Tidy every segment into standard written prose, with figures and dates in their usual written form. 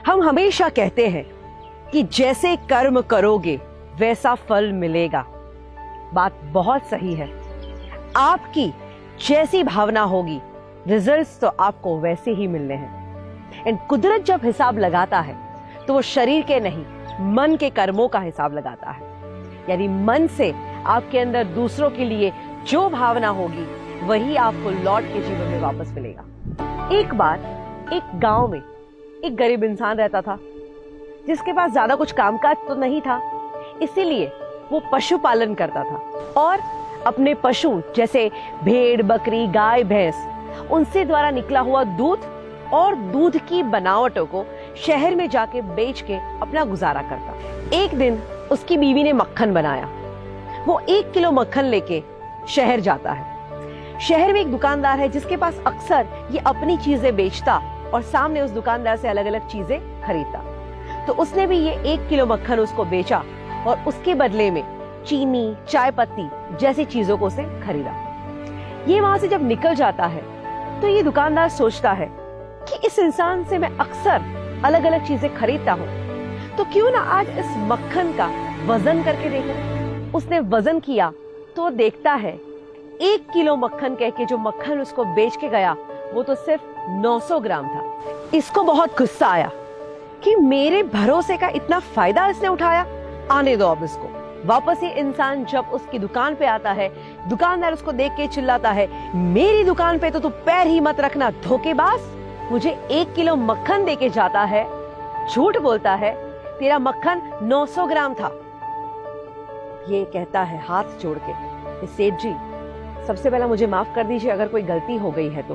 हम हमेशा कहते हैं कि जैसे कर्म करोगे वैसा फल मिलेगा। बात बहुत सही है। आपकी जैसी भावना होगी रिजल्ट्स तो आपको वैसे ही मिलने हैं। एंड कुदरत जब हिसाब लगाता है तो वो शरीर के नहीं, मन के कर्मों का हिसाब लगाता है। यानी मन से आपके अंदर दूसरों के लिए जो भावना होगी वही आपको लौट के जीवन में वापस मिलेगा। एक बार एक गांव में एक गरीब इंसान रहता था जिसके पास ज्यादा कुछ कामकाज तो नहीं था, इसीलिए वो पशुपालन करता था और अपने पशु जैसे भेड़, बकरी, गाय, भैंस, उनसे द्वारा निकला हुआ दूध और दूध की बनावटों को शहर में जाके बेच के अपना गुजारा करता। एक दिन उसकी बीवी ने मक्खन बनाया। वो 1 किलो मक्खन लेके शहर जाता है। शहर में एक दुकानदार है जिसके पास अक्सर ये अपनी चीजें बेचता और सामने उस दुकानदार से अलग अलग चीजें खरीदता। तो उसने भी ये 1 किलो मक्खन उसको बेचा और उसके बदले में चीनी, चाय पत्ती जैसी चीजों को उसे खरीदा। ये वहां से जब निकल जाता है तो ये दुकानदार सोचता है कि इस इंसान से मैं अक्सर अलग अलग चीजें खरीदता हूँ, तो क्यों ना आज इस मक्खन का वजन करके देखूं। उसने वजन किया तो देखता है 1 किलो मक्खन कह के जो मक्खन उसको बेच के गया वो तो सिर्फ 900 ग्राम था। इसको बहुत गुस्सा आया कि मेरे भरोसे का इतना फायदा इसने उठाया, आने दो अब इसको। वापस ये इंसान जब उसकी दुकान पे आता है, दुकानदार उसको देख के चिल्लाता है, मेरी दुकान पे तो तू पैर ही मत रखना धोखेबाज। मुझे 1 किलो मक्खन देके जाता है, झूठ बोलता है, तेरा मक्खन 900 ग्राम था। ये कहता है हाथ जोड़ के, सेठ जी सबसे पहला मुझे माफ कर दीजिए अगर कोई गलती हो गई है तो।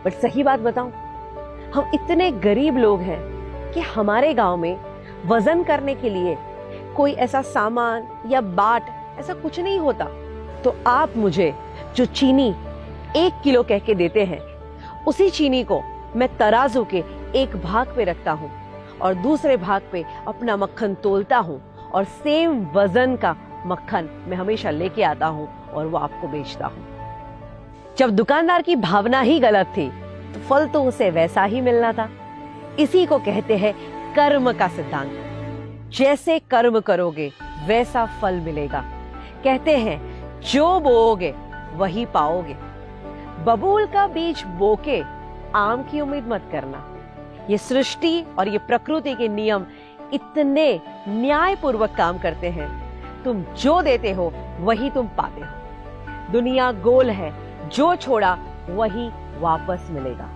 बट सही बात बताऊं, हम इतने गरीब लोग हैं कि हमारे गांव में वजन करने के लिए कोई ऐसा सामान या बाट ऐसा कुछ नहीं होता। तो आप मुझे जो चीनी 1 किलो कह के देते हैं, उसी चीनी को मैं तराजू के एक भाग पे रखता हूँ और दूसरे भाग पे अपना मक्खन तोलता हूँ और सेम वजन का मक्खन मैं हमेशा लेके आता हूँ और वो आपको बेचता हूँ। जब दुकानदार की भावना ही गलत थी तो फल तो उसे वैसा ही मिलना था। इसी को कहते हैं कर्म का सिद्धांत। जैसे कर्म करोगे वैसा फल मिलेगा। कहते हैं जो बोओगे वही पाओगे। बबूल का बीज बोके आम की उम्मीद मत करना। ये सृष्टि और ये प्रकृति के नियम इतने न्यायपूर्वक काम करते हैं। तुम जो देते हो वही तुम पाते हो। दुनिया गोल है, जो छोड़ा वही वापस मिलेगा।